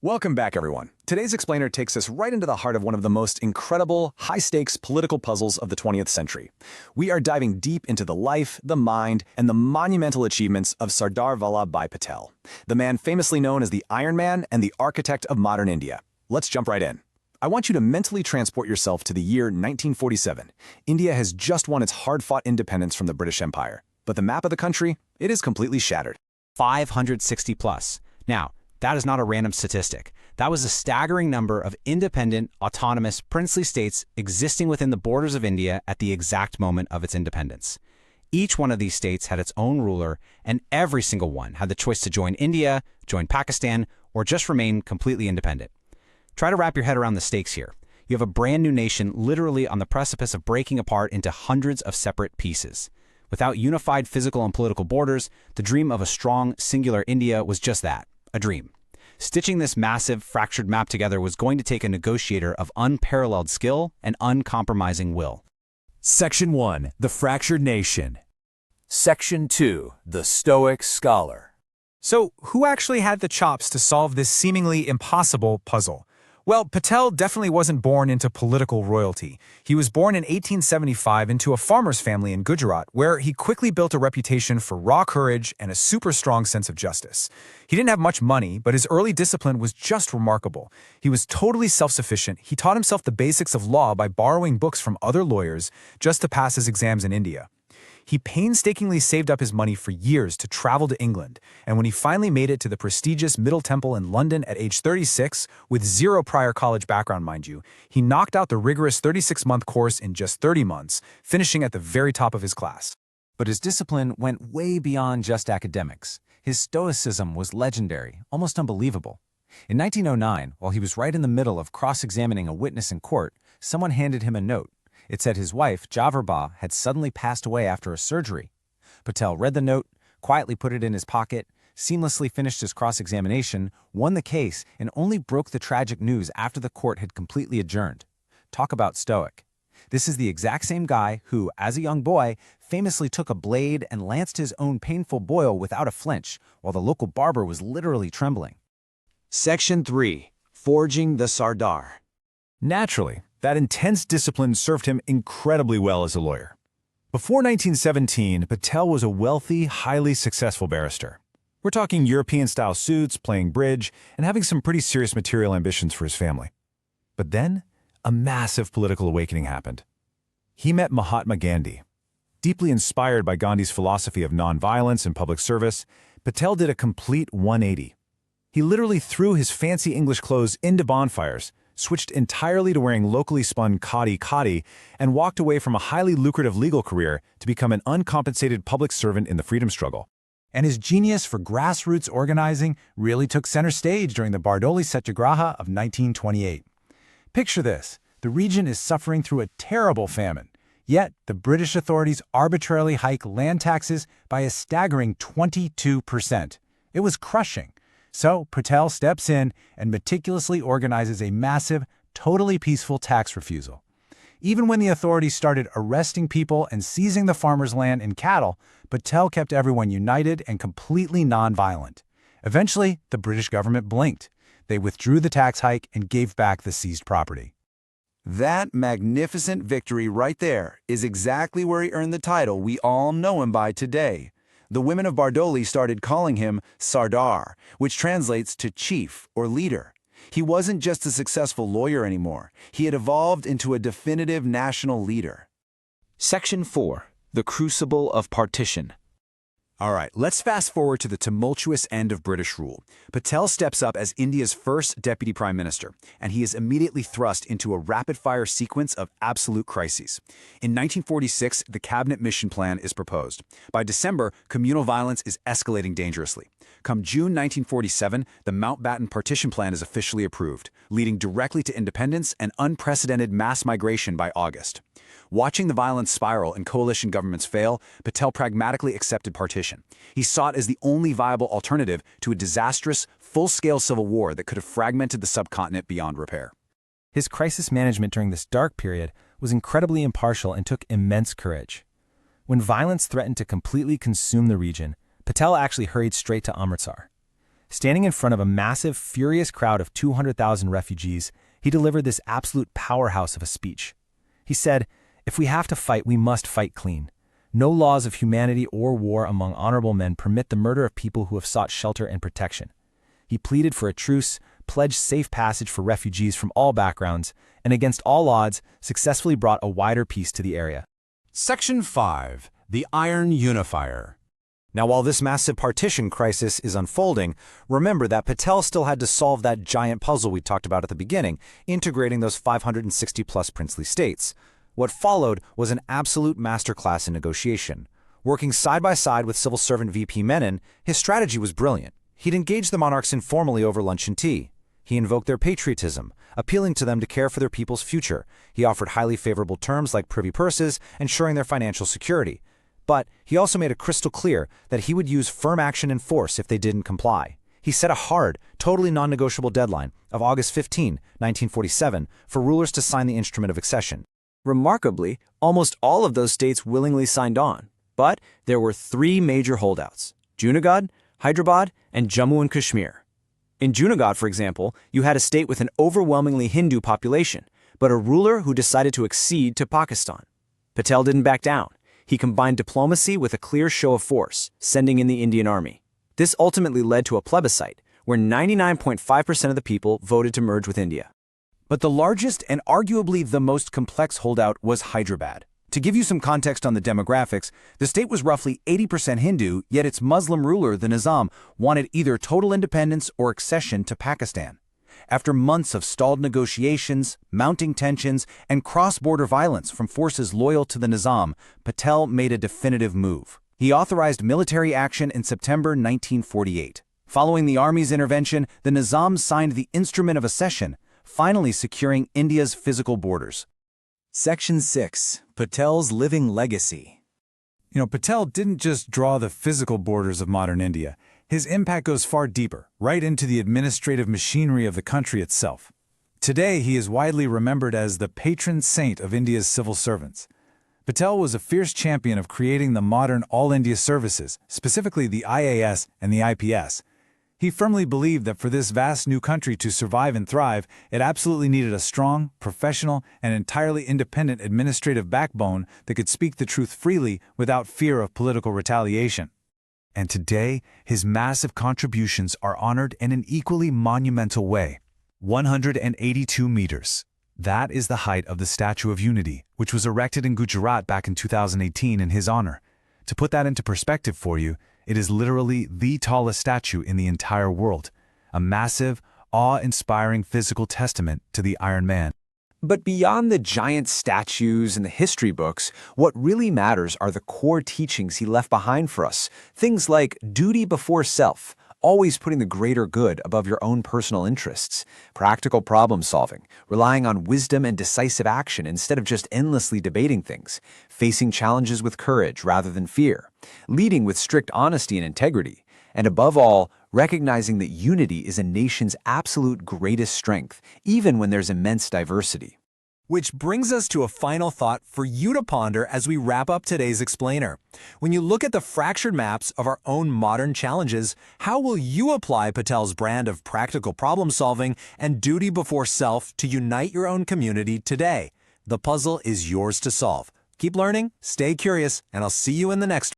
Welcome back, everyone. Today's explainer takes us right into the heart of one of the most incredible, high-stakes political puzzles of the 20th century. We are diving deep into the life, the mind, and the monumental achievements of Sardar Vallabhbhai Patel, the man famously known as the Iron Man and the architect of modern India. Let's jump right in. I want you to mentally transport yourself to the year 1947. India has just won its hard-fought independence from the British Empire, but the map of the country, it is completely shattered. 560 plus. Now, that is not a random statistic. That was a staggering number of independent, autonomous, princely states existing within the borders of India at the exact moment of its independence. Each one of these states had its own ruler, and every single one had the choice to join India, join Pakistan, or just remain completely independent. Try to wrap your head around the stakes here. You have a brand new nation literally on the precipice of breaking apart into hundreds of separate pieces. Without unified physical and political borders, the dream of a strong, singular India was just that, a dream. Stitching this massive, fractured map together was going to take a negotiator of unparalleled skill and uncompromising will. Section 1. The Fractured Nation. Section 2. The Stoic Scholar. So, who actually had the chops to solve this seemingly impossible puzzle? Well, Patel definitely wasn't born into political royalty. He was born in 1875 into a farmer's family in Gujarat, where he quickly built a reputation for raw courage and a super strong sense of justice. He didn't have much money, but his early discipline was just remarkable. He was totally self-sufficient. He taught himself the basics of law by borrowing books from other lawyers just to pass his exams in India. He painstakingly saved up his money for years to travel to England, and when he finally made it to the prestigious Middle Temple in London at age 36, with zero prior college background, mind you, he knocked out the rigorous 36-month course in just 30 months, finishing at the very top of his class. But his discipline went way beyond just academics. His stoicism was legendary, almost unbelievable. In 1909, while he was right in the middle of cross-examining a witness in court, someone handed him a note. It said his wife, Javarba, had suddenly passed away after a surgery. Patel read the note, quietly put it in his pocket, seamlessly finished his cross-examination, won the case, and only broke the tragic news after the court had completely adjourned. Talk about stoic. This is the exact same guy who, as a young boy, famously took a blade and lanced his own painful boil without a flinch, while the local barber was literally trembling. Section 3. Forging the Sardar. Naturally, that intense discipline served him incredibly well as a lawyer. Before 1917, Patel was a wealthy, highly successful barrister. We're talking European-style suits, playing bridge, and having some pretty serious material ambitions for his family. But then, a massive political awakening happened. He met Mahatma Gandhi. Deeply inspired by Gandhi's philosophy of nonviolence and public service, Patel did a complete 180. He literally threw his fancy English clothes into bonfires, switched entirely to wearing locally spun khadi, and walked away from a highly lucrative legal career to become an uncompensated public servant in the freedom struggle. And his genius for grassroots organizing really took center stage during the Bardoli Satyagraha of 1928. Picture this. The region is suffering through a terrible famine. Yet, the British authorities arbitrarily hike land taxes by a staggering 22%. It was crushing. So, Patel steps in and meticulously organizes a massive, totally peaceful tax refusal. Even when the authorities started arresting people and seizing the farmers' land and cattle, Patel kept everyone united and completely nonviolent. Eventually, the British government blinked. They withdrew the tax hike and gave back the seized property. That magnificent victory right there is exactly where he earned the title we all know him by today. The women of Bardoli started calling him Sardar, which translates to chief or leader. He wasn't just a successful lawyer anymore. He had evolved into a definitive national leader. Section 4. The Crucible of Partition. All right, let's fast forward to the tumultuous end of British rule. Patel steps up as India's first deputy prime minister, and he is immediately thrust into a rapid-fire sequence of absolute crises. In 1946, the cabinet mission plan is proposed. By December, communal violence is escalating dangerously. Come June 1947, the Mountbatten Partition Plan is officially approved, leading directly to independence and unprecedented mass migration by August. Watching the violence spiral and coalition governments fail, Patel pragmatically accepted partition. He saw it as the only viable alternative to a disastrous, full-scale civil war that could have fragmented the subcontinent beyond repair. His crisis management during this dark period was incredibly impartial and took immense courage. When violence threatened to completely consume the region, Patel actually hurried straight to Amritsar. Standing in front of a massive, furious crowd of 200,000 refugees, he delivered this absolute powerhouse of a speech. He said, "If we have to fight, we must fight clean. No laws of humanity or war among honorable men permit the murder of people who have sought shelter and protection." He pleaded for a truce, pledged safe passage for refugees from all backgrounds, and against all odds, successfully brought a wider peace to the area. Section 5. The Iron Unifier. Now, while this massive partition crisis is unfolding, remember that Patel still had to solve that giant puzzle we talked about at the beginning, integrating those 560-plus princely states. What followed was an absolute masterclass in negotiation. Working side by side with civil servant VP Menon, his strategy was brilliant. He'd engage the monarchs informally over lunch and tea. He invoked their patriotism, appealing to them to care for their people's future. He offered highly favorable terms like privy purses, ensuring their financial security. But he also made it crystal clear that he would use firm action and force if they didn't comply. He set a hard, totally non-negotiable deadline of August 15, 1947, for rulers to sign the instrument of accession. Remarkably, almost all of those states willingly signed on. But there were three major holdouts: Junagadh, Hyderabad, and Jammu and Kashmir. In Junagadh, for example, you had a state with an overwhelmingly Hindu population, but a ruler who decided to accede to Pakistan. Patel didn't back down. He combined diplomacy with a clear show of force, sending in the Indian Army. This ultimately led to a plebiscite, where 99.5% of the people voted to merge with India. But the largest and arguably the most complex holdout was Hyderabad. To give you some context on the demographics, the state was roughly 80% Hindu, yet its Muslim ruler, the Nizam, wanted either total independence or accession to Pakistan. After months of stalled negotiations, mounting tensions, and cross-border violence from forces loyal to the Nizam, Patel made a definitive move. He authorized military action in September 1948. Following the army's intervention, the Nizam signed the Instrument of Accession, finally securing India's physical borders. Section 6. Patel's Living Legacy. Patel didn't just draw the physical borders of modern India. His impact goes far deeper, right into the administrative machinery of the country itself. Today, he is widely remembered as the patron saint of India's civil servants. Patel was a fierce champion of creating the modern All India services, specifically the IAS and the IPS. He firmly believed that for this vast new country to survive and thrive, it absolutely needed a strong, professional, and entirely independent administrative backbone that could speak the truth freely without fear of political retaliation. And today, his massive contributions are honored in an equally monumental way. 182 meters. That is the height of the Statue of Unity, which was erected in Gujarat back in 2018 in his honor. To put that into perspective for you, it is literally the tallest statue in the entire world, a massive, awe-inspiring physical testament to the Iron Man. But beyond the giant statues and the history books, what really matters are the core teachings he left behind for us. Things like duty before self, always putting the greater good above your own personal interests, practical problem solving, relying on wisdom and decisive action instead of just endlessly debating things, facing challenges with courage rather than fear, leading with strict honesty and integrity, and above all, recognizing that unity is a nation's absolute greatest strength, even when there's immense diversity. Which brings us to a final thought for you to ponder as we wrap up today's explainer. When you look at the fractured maps of our own modern challenges, how will you apply Patel's brand of practical problem solving and duty before self to unite your own community today? The puzzle is yours to solve. Keep learning, stay curious, and I'll see you in the next one.